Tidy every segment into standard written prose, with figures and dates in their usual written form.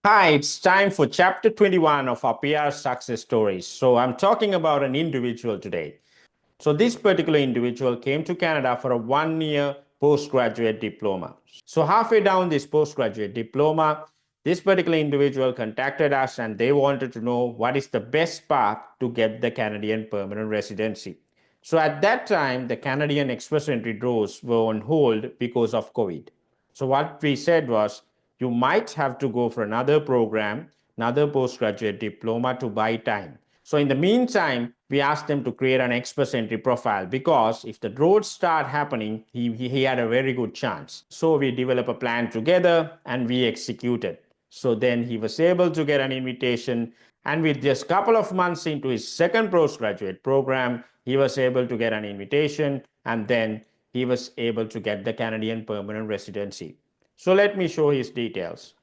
Hi, it's time for chapter 21 of our PR success stories. So I'm talking about an individual today. So this particular individual came to Canada for a 1-year postgraduate diploma. So halfway down this postgraduate diploma, this particular individual contacted us and they wanted to know what is the best path to get the Canadian permanent residency. So at that time, the Canadian express entry doors were on hold because of COVID. So what we said was, you might have to go for another program, another postgraduate diploma to buy time. So in the meantime, we asked them to create an express entry profile because if the roads start happening, he had a very good chance. So we developed a plan together and we executed. So then he was able to get an invitation, and with just a couple of months into his second postgraduate program, he was able to get an invitation, and then he was able to get the Canadian permanent residency. So let me show his details.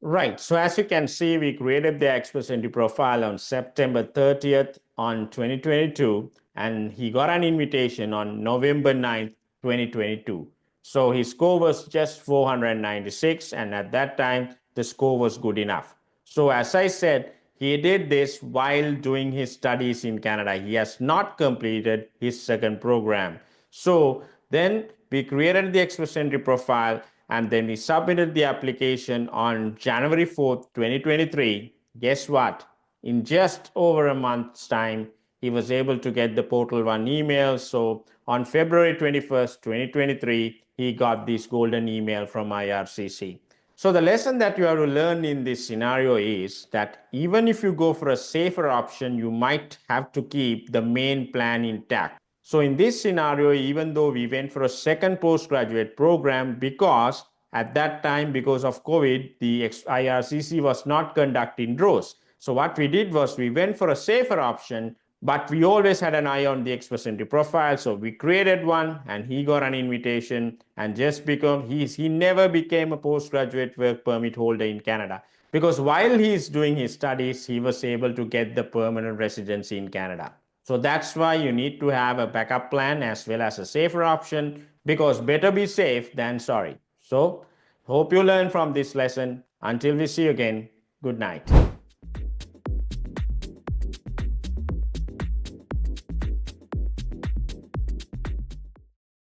Right, so as you can see, we created the Express Entry profile on September 30th on 2022, and he got an invitation on November 9th, 2022. So his score was just 496, and at that time, the score was good enough. So as I said, he did this while doing his studies in Canada. He has not completed his second program. So then we created the Express Entry profile, and then we submitted the application on January 4th, 2023. Guess what? In just over a month's time, he was able to get the Portal 1 email. So on February 21st, 2023, he got this golden email from IRCC. So the lesson that you have to learn in this scenario is that even if you go for a safer option, you might have to keep the main plan intact. So in this scenario, even though we went for a second postgraduate program, because at that time, because of COVID, the IRCC was not conducting draws. So what we did was we went for a safer option, but we always had an eye on the express entry profile. So we created one and he got an invitation, and just because he never became a postgraduate work permit holder in Canada, because while he's doing his studies, he was able to get the permanent residency in Canada. So that's why you need to have a backup plan as well as a safer option, because better be safe than sorry. So hope you learn from this lesson. Until we see you again, good night.